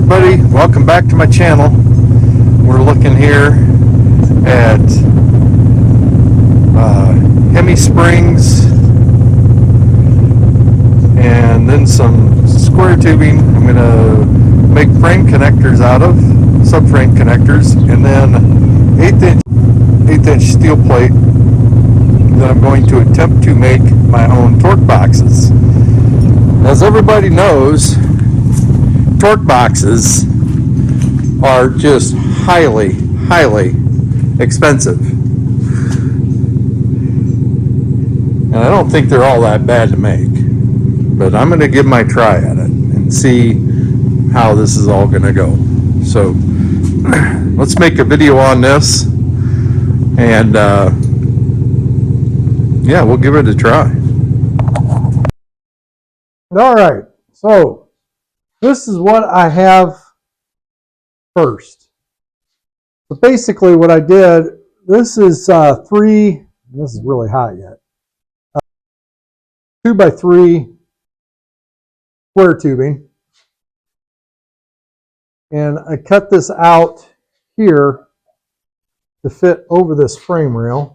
everybody, welcome back to my channel. We're looking here at Hemi springs and then some square tubing I'm going to make frame connectors out of, subframe connectors, and then eighth inch steel plate that I'm going to attempt to make my own torque boxes. As everybody knows, torque boxes are just highly expensive, and I don't think they're all that bad to make, but I'm going to give my try at it and see how this is all going to go. So let's make a video on this, and yeah, we'll give it a try. All right, so this is what I have first. So basically what I did, this is this is really hot yet, 2x3 square tubing. And I cut this out here to fit over this frame rail.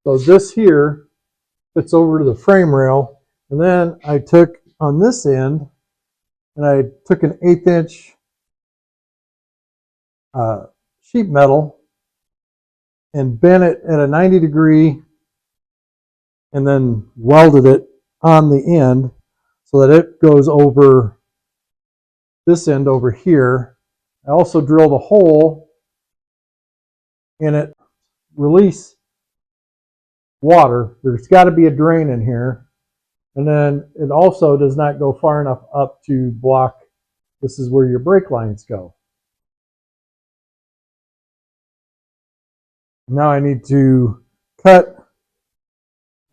So this here fits over to the frame rail, and then I took on this end and I took an 1/8 inch sheet metal and bent it at a 90-degree and then welded it on the end so that it goes over this end over here. I also drilled a hole in it, release water. There's got to be a drain in here, and then it also does not go far enough up to block. This is where your brake lines go. Now I need to cut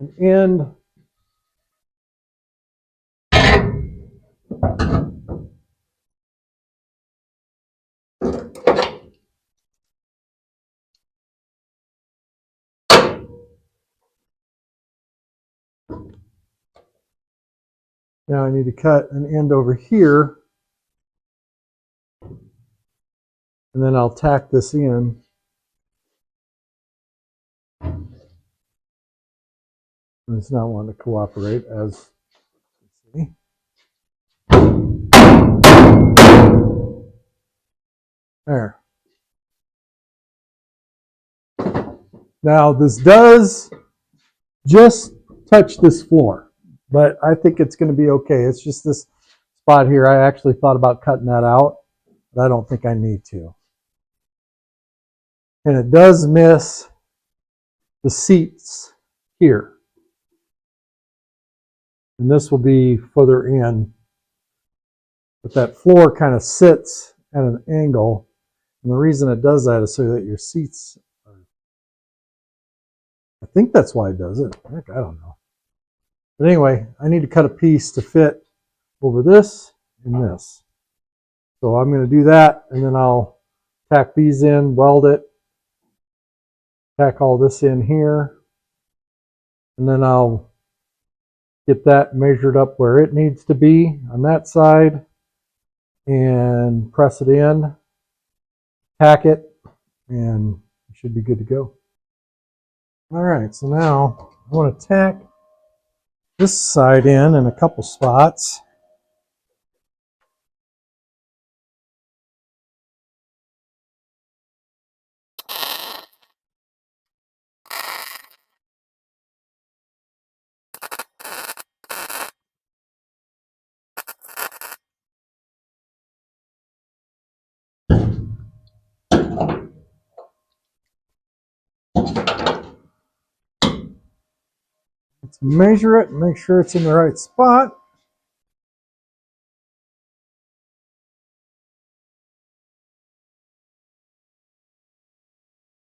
an end Now I need to cut an end over here, and then I'll tack this in. And it's not wanting to cooperate, as you see. There. Now this does just touch this floor, but I think it's going to be okay. It's just this spot here. I actually thought about cutting that out, but I don't think I need to. And it does miss the seats here. And this will be further in. But that floor kind of sits at an angle. And the reason it does that is so that your seats are, I think that's why it does it. Heck, I don't know. But anyway, I need to cut a piece to fit over this and this. So I'm going to do that, and then I'll tack these in, weld it, tack all this in here, and then I'll get that measured up where it needs to be on that side and press it in, tack it, and it should be good to go. All right, so now I want to tack this side in a couple spots. Let's measure it and make sure it's in the right spot.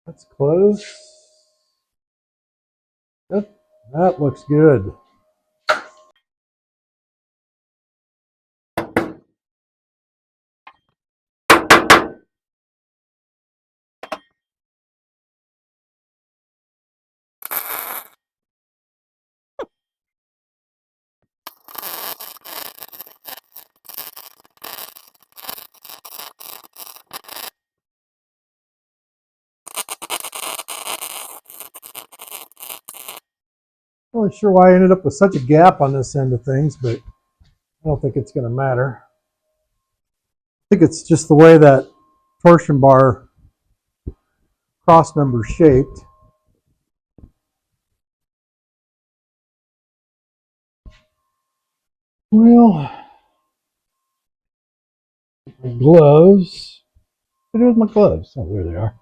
That's close. Yep, that looks good. Not really sure why I ended up with such a gap on this end of things, but I don't think it's going to matter. I think it's just the way that torsion bar cross member is shaped. Well, my gloves. What do I do with my gloves? Oh, there they are.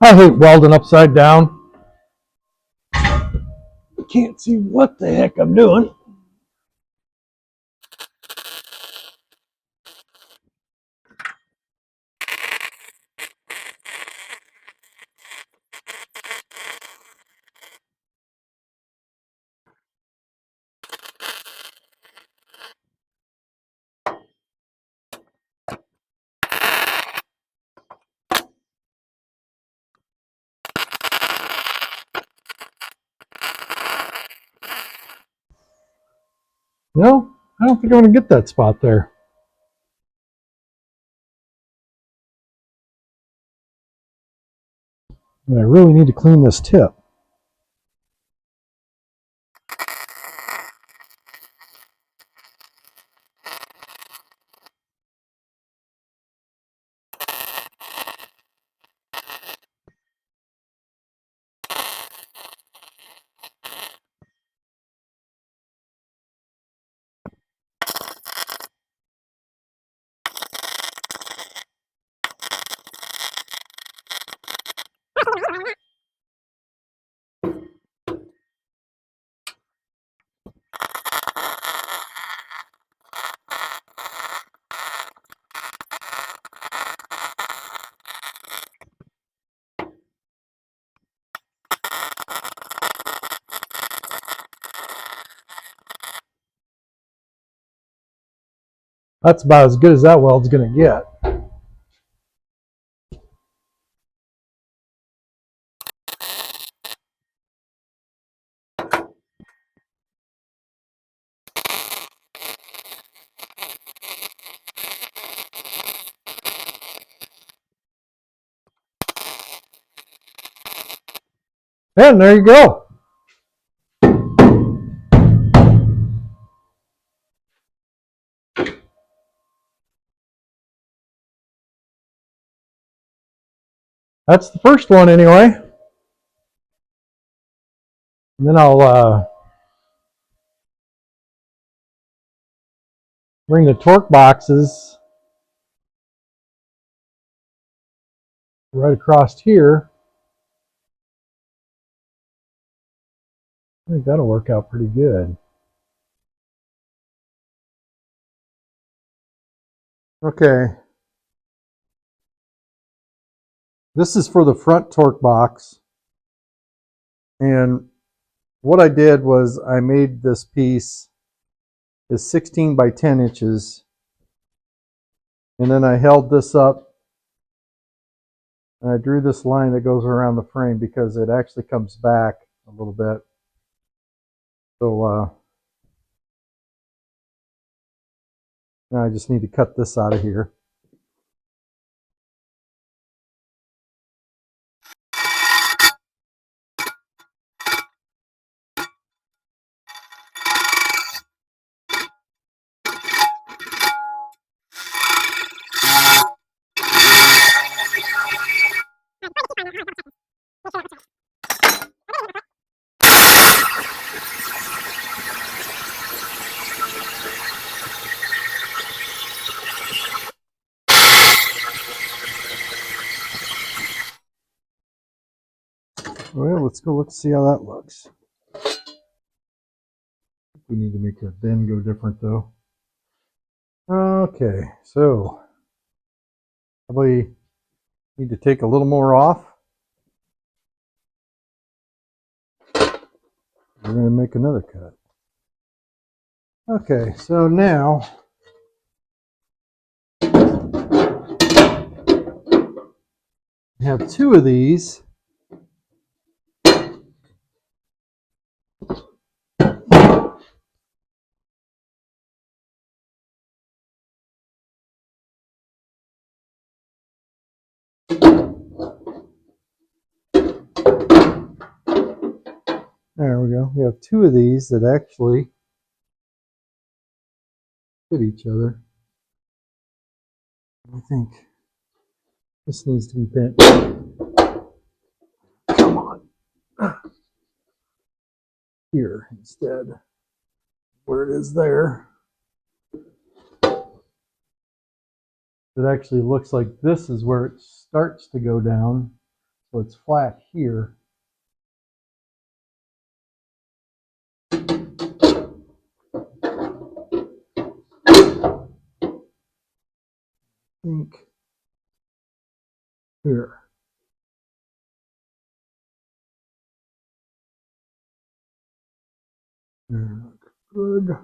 I hate welding upside down. I can't see what the heck I'm doing. No, I don't think I'm going to get that spot there. And I really need to clean this tip. That's about as good as that weld's going to get. And there you go. That's the first one anyway. And then I'll bring the torque boxes right across here. I think that'll work out pretty good. Okay. This is for the front torque box. And what I did was I made this piece is 16 by 10 inches. And then I held this up and I drew this line that goes around the frame because it actually comes back a little bit. So now I just need to cut this out of here. Well, let's go look and see how that looks. We need to make that bend go different though. Okay, so probably need to take a little more off. We're going to make another cut. Okay, so now we have two of these. There we go. We have two of these that actually fit each other. I think this needs to be bent. Come on. Here instead. Where it is there. It actually looks like this is where it starts to go down. So it's flat here. I think here. There, good.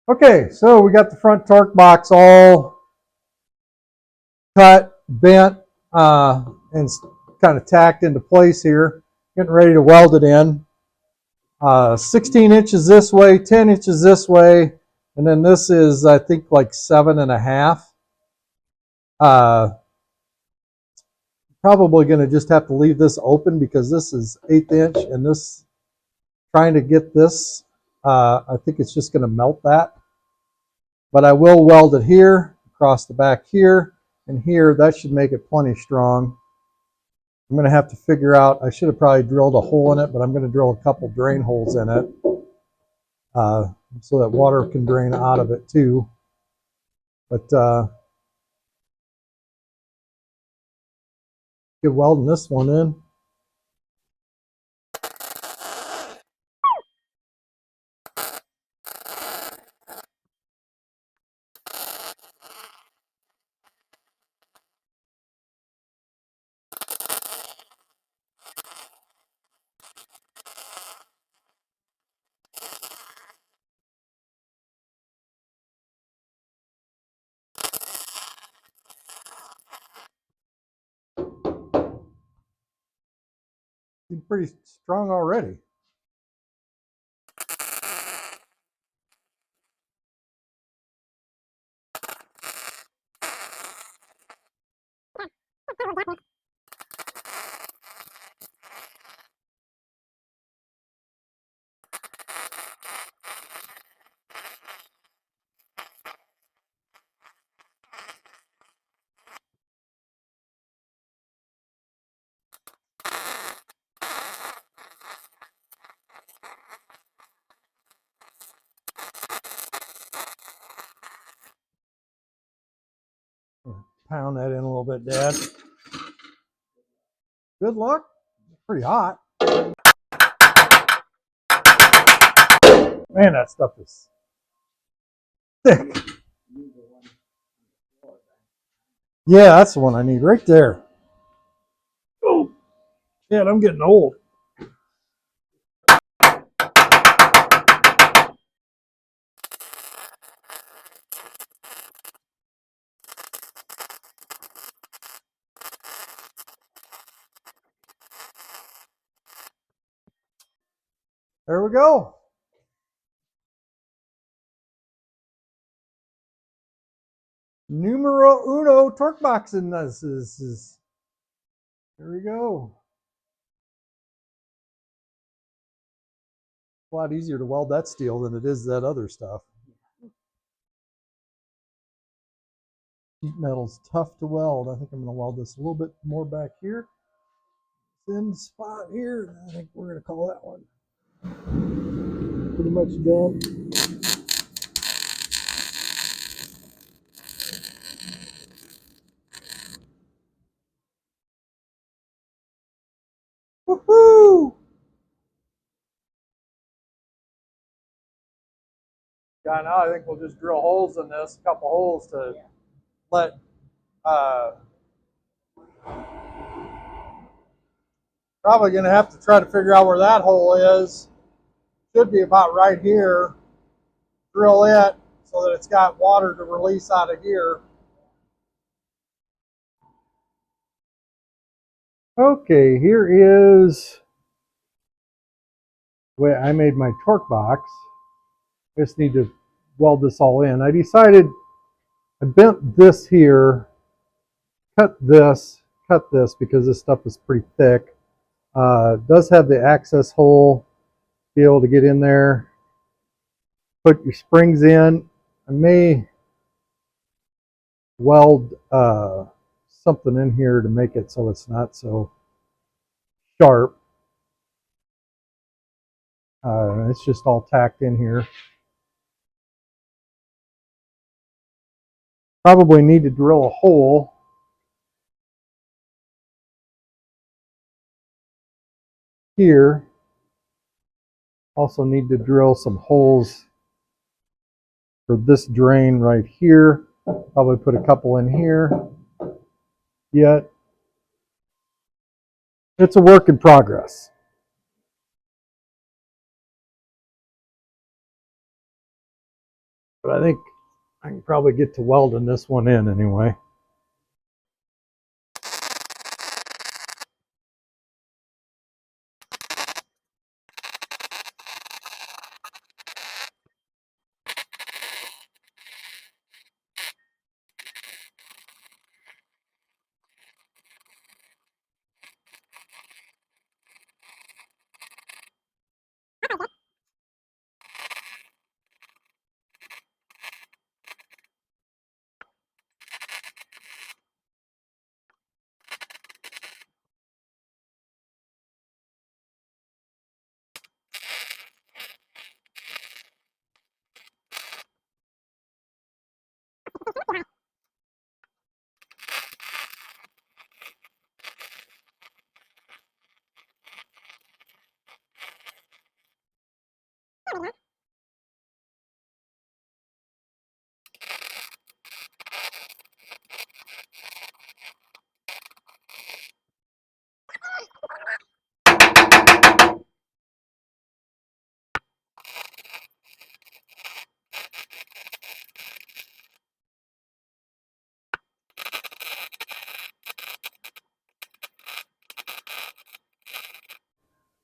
Okay, so we got the front torque box all cut, bent, and kind of tacked into place here. Getting ready to weld it in. 16 inches this way, 10 inches this way, and then this is, I think, like 7.5. Probably going to just have to leave this open because this is 1/8 inch, and this, trying to get this, I think it's just going to melt that. But I will weld it here, across the back here, and here. That should make it plenty strong. I'm going to have to figure out, I should have probably drilled a hole in it, but I'm going to drill a couple drain holes in it so that water can drain out of it too. But get welding this one in. Seems pretty strong already. Pound that in a little bit, Dad. Good luck. It's pretty hot. Man, that stuff is thick. Yeah, that's the one I need right there. Oh, yeah, I'm getting old. There we go. Numero uno torque box in this is. There we go. a lot easier to weld that steel than it is that other stuff. Sheet metal's tough to weld. I think I'm going to weld this a little bit more back here. Thin spot here. I think we're going to call that one pretty much done. Woohoo! Yeah, now I think we'll just drill holes in this, a couple holes to let probably going to have to try to figure out where that hole is. Should be about right here. Drill it so that it's got water to release out of here. Okay, here is where I made my torque box. I just need to weld this all in. I decided I bent this here, cut this because this stuff is pretty thick. It does have the access hole, be able to get in there, put your springs in. I may weld something in here to make it so it's not so sharp. It's just all tacked in here. Probably need to drill a hole here. Also need to drill some holes for this drain right here. Probably put a couple in here yet. It's a work in progress. But I think I can probably get to welding this one in anyway.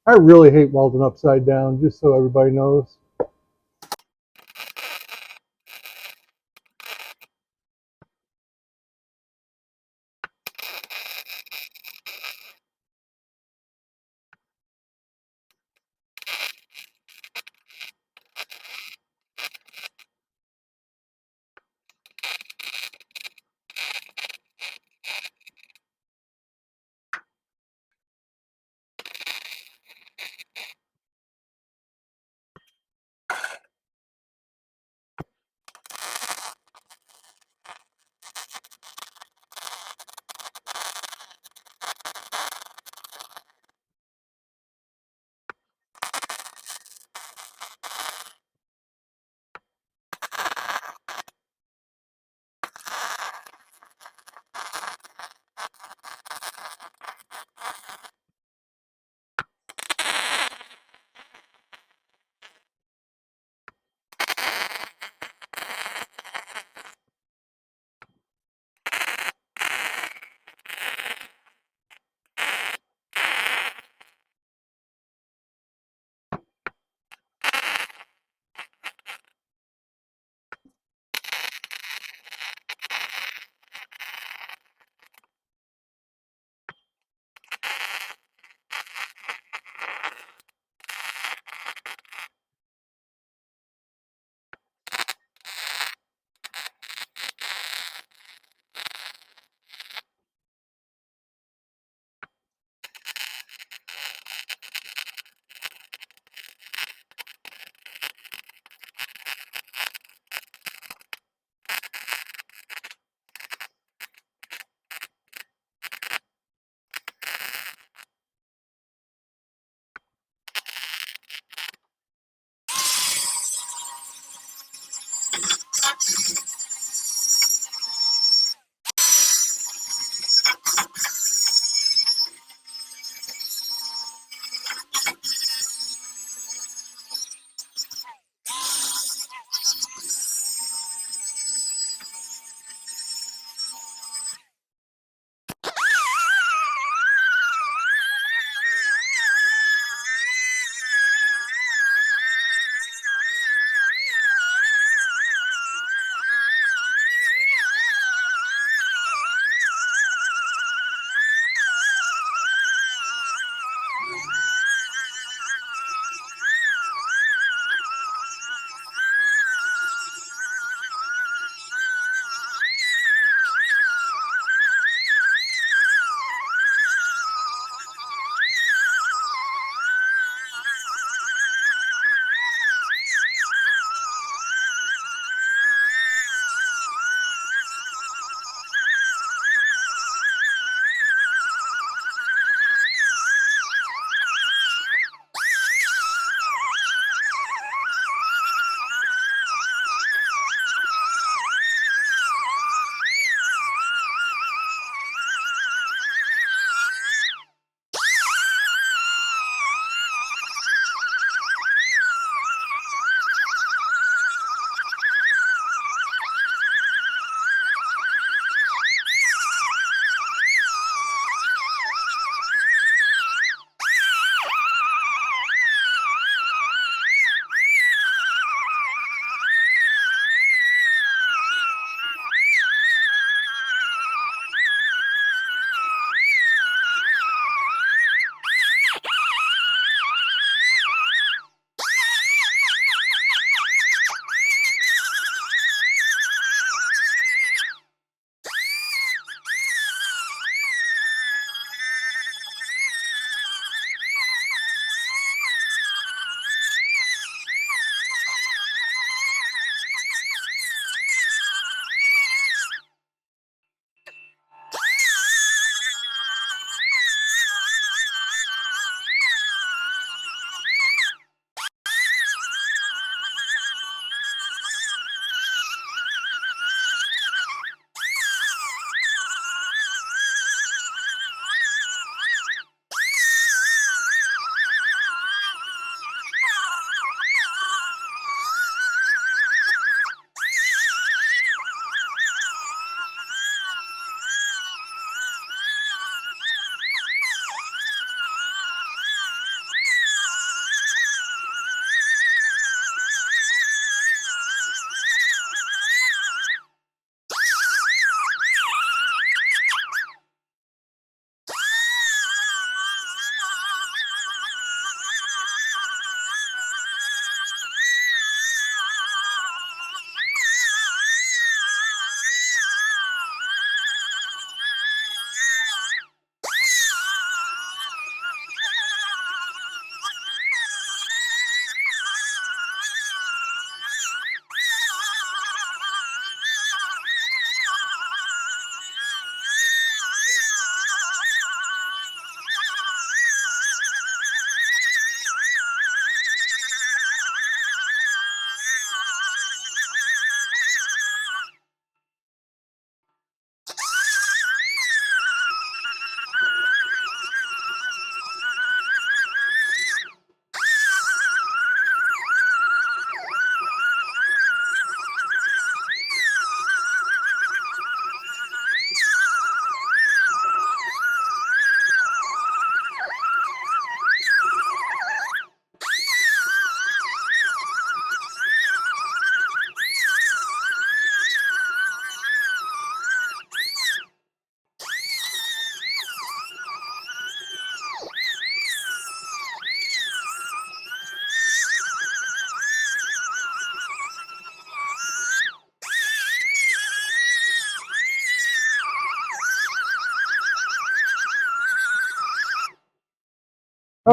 I really hate welding upside down, just so everybody knows.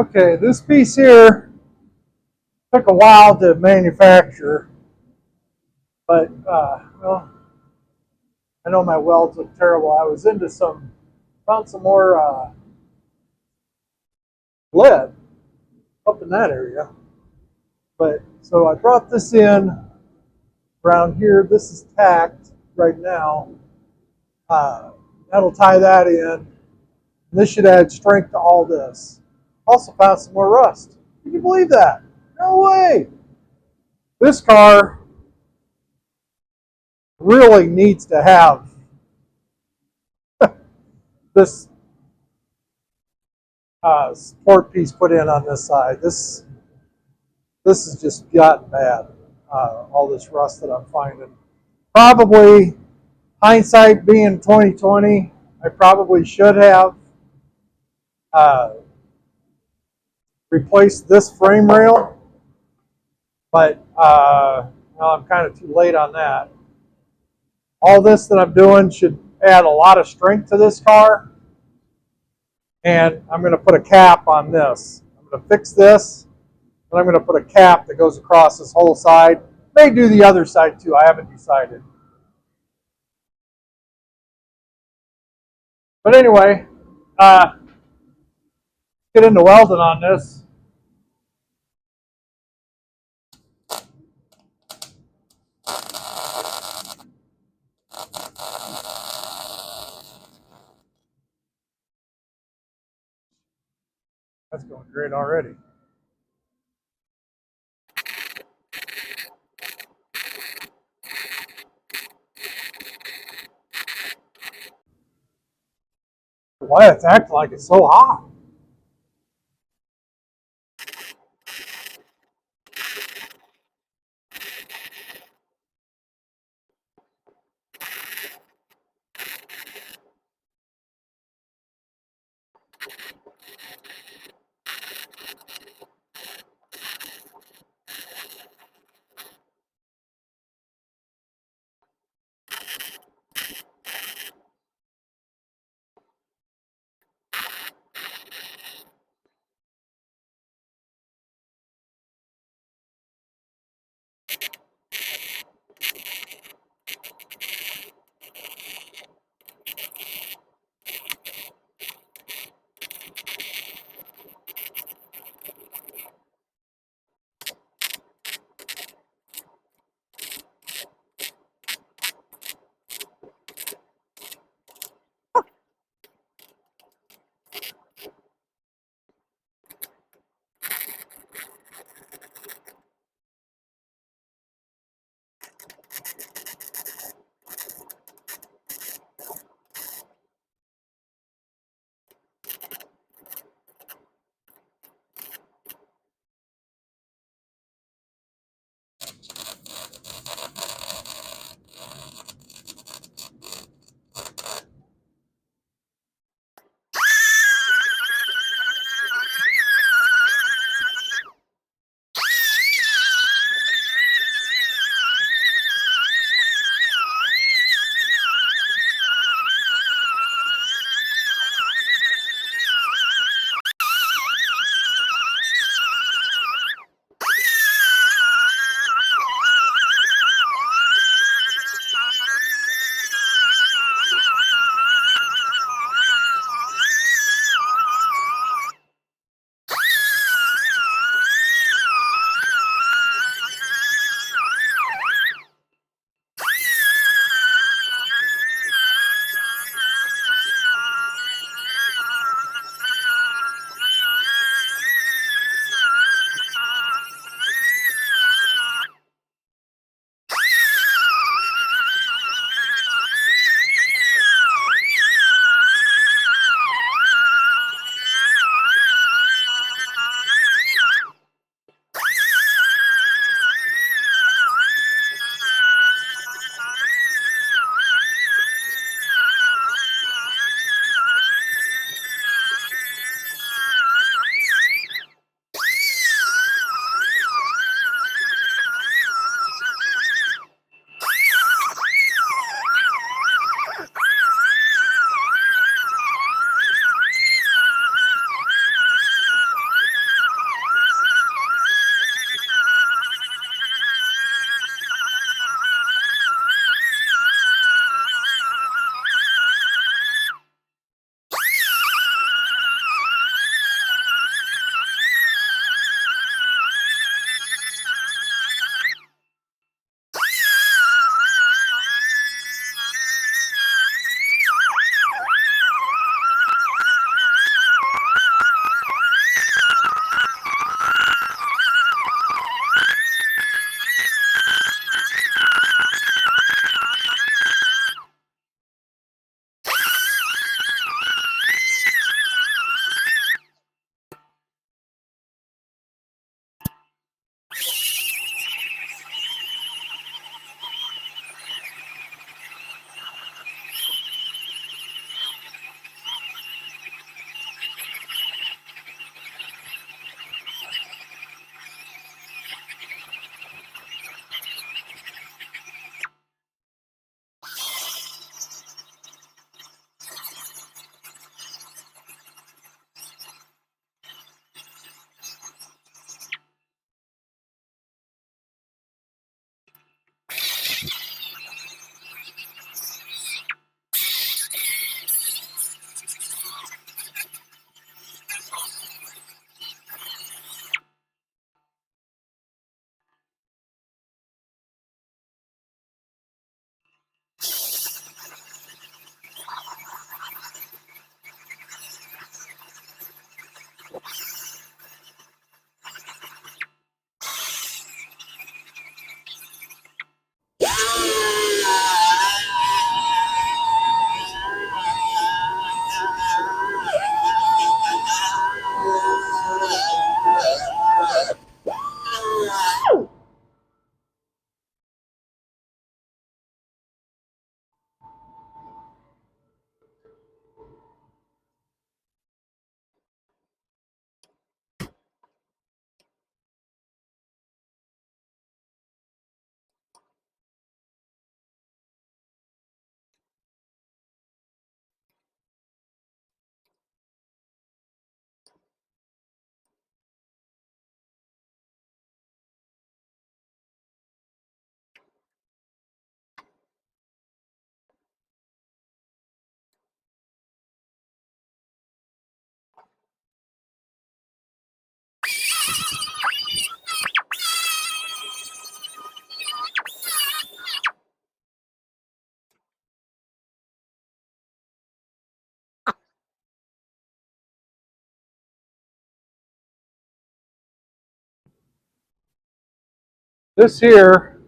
Okay, this piece here took a while to manufacture, but well, I know my welds look terrible. I was into found some more lead up in that area. But so I brought this in around here. This is tacked right now. That'll tie that in. This should add strength to all this. Also found some more rust. Can you believe that? No way. This car really needs to have this support piece put in on this side. This has just gotten bad. All this rust that I'm finding. Probably hindsight being 2020, I probably should have replaced this frame rail, but well, I'm kind of too late on that. All this that I'm doing should add a lot of strength to this car, and I'm going to put a cap on this. I'm going to fix this, and I'm going to put a cap that goes across this whole side. May do the other side too. I haven't decided. But anyway, get into welding on this. That's going great already. Why it's acting like it's so hot? This here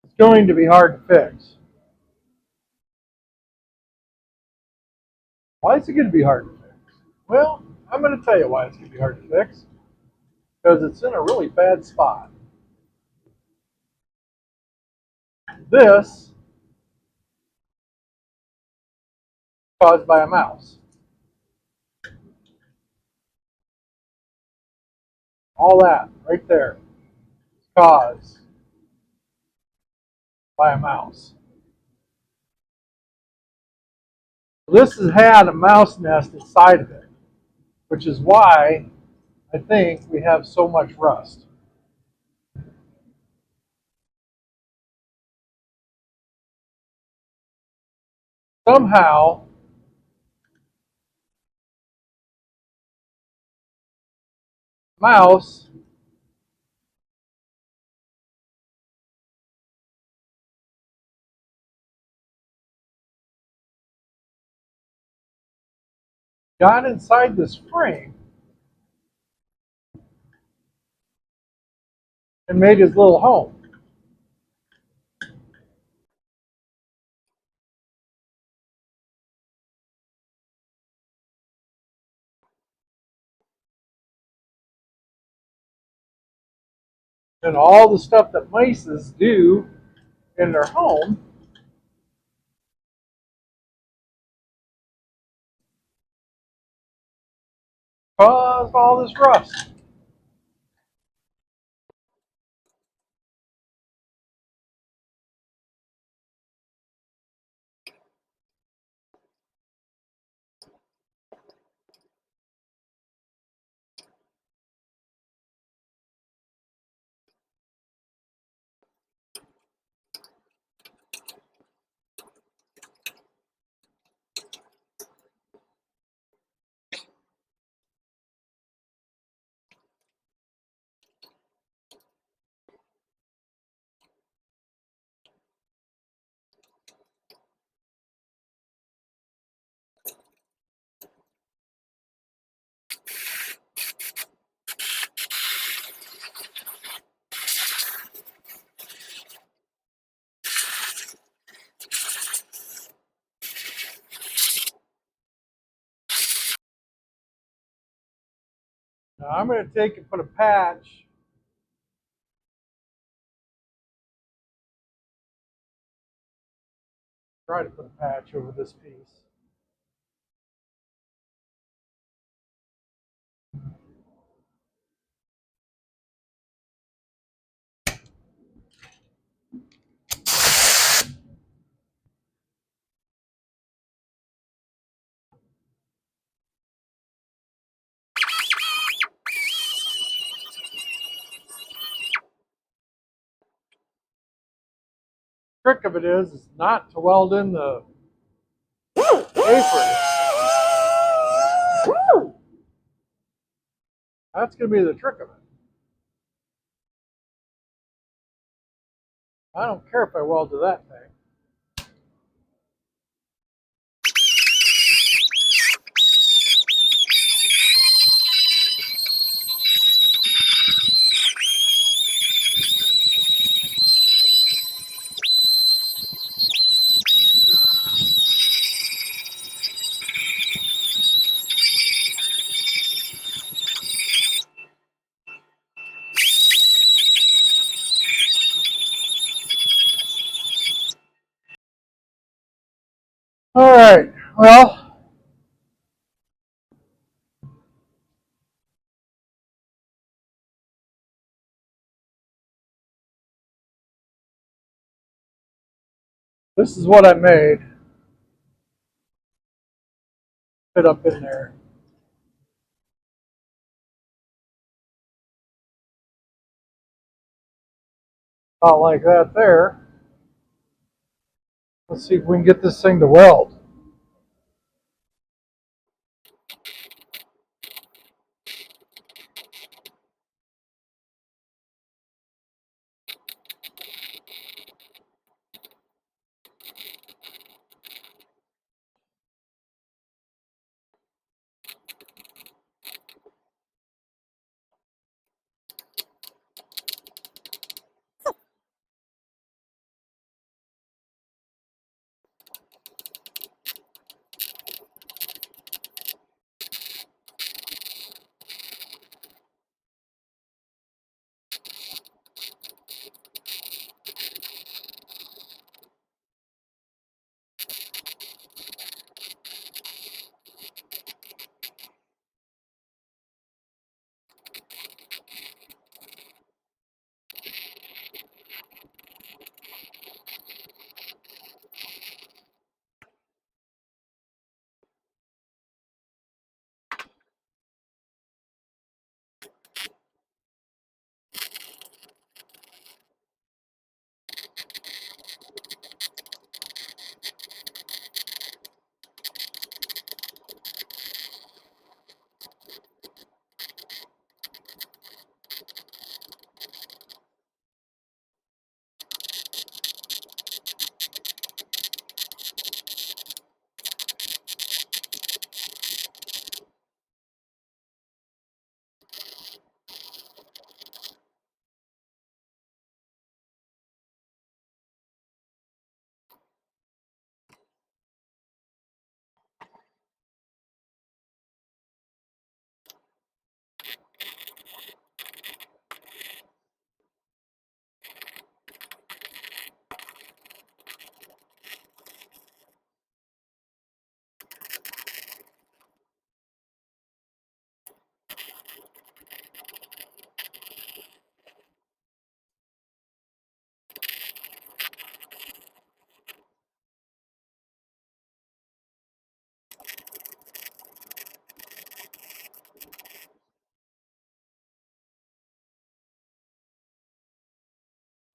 is going to be hard to fix. Why is it going to be hard to fix? Well, I'm going to tell you why it's going to be hard to fix. Because it's in a really bad spot. This caused by a mouse. All that right there is caused by a mouse. This has had a mouse nest inside of it, which is why I think we have so much rust. Somehow, mouse got inside this frame and made his little home. And all the stuff that mices do in their home caused all this rust. Now I'm going to take and put a patch try to put a patch over this piece. The trick of it is not to weld in the apron. That's going to be the trick of it. I don't care if I weld to that thing. All right, well, this is what I made. Fit up in there. About like that there. Let's see if we can get this thing to weld.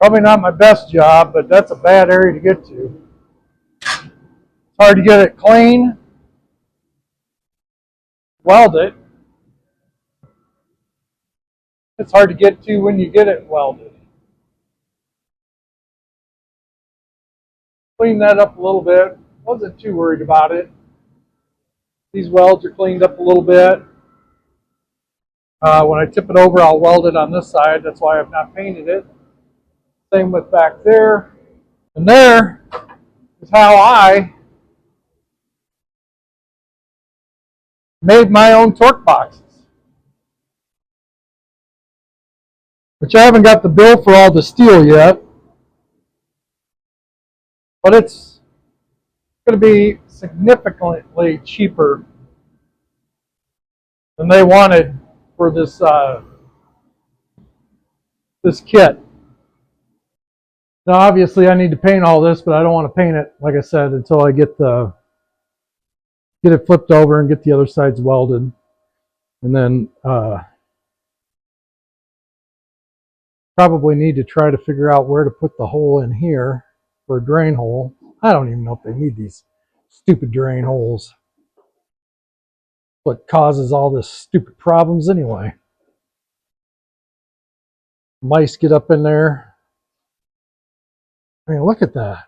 Probably not my best job, but that's a bad area to get to. It's hard to get it clean, weld it. It's hard to get to when you get it welded. Clean that up a little bit. Wasn't too worried about it. These welds are cleaned up a little bit. When I tip it over, I'll weld it on this side. That's why I've not painted it. Same with back there. And there is how I made my own torque boxes. Which I haven't got the bill for all the steel yet. But it's going to be significantly cheaper than they wanted for this this kit. Now obviously I need to paint all this, but I don't want to paint it, like I said, until I get it flipped over and get the other sides welded. And then probably need to try to figure out where to put the hole in here for a drain hole. I don't even know if they need these stupid drain holes. What causes all this stupid problems anyway? Mice get up in there. I mean, look at that.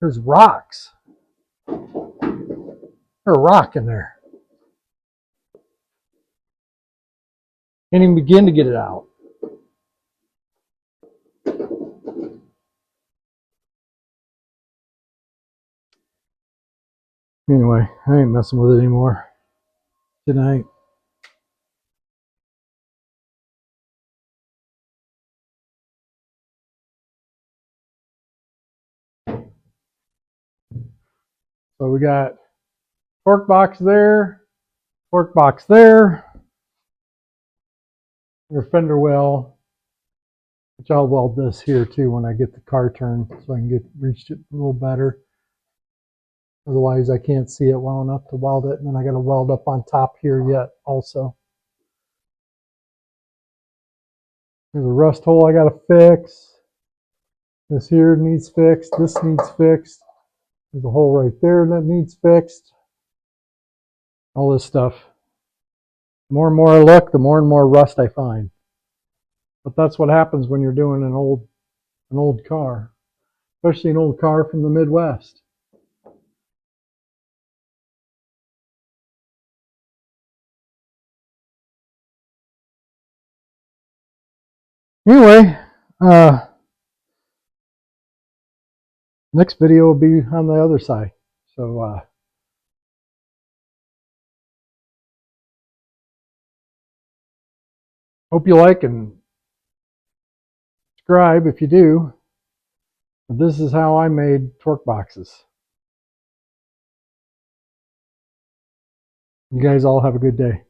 There's rocks. There's a rock in there. Can't even begin to get it out. Anyway, I ain't messing with it anymore tonight. So we got torque box there, torque box there, your fender well, which I'll weld this here too when I get the car turned so I can reach it a little better. Otherwise I can't see it well enough to weld it, and then I got to weld up on top here yet also. There's a rust hole I got to fix. This here needs fixed. This needs fixed. There's a hole right there that needs fixed. All this stuff. The more and more I look, the more and more rust I find. But that's what happens when you're doing an old car, especially an old car from the Midwest. Anyway, next video will be on the other side. So hope you like and subscribe if you do. This is how I made torque boxes. You guys all have a good day.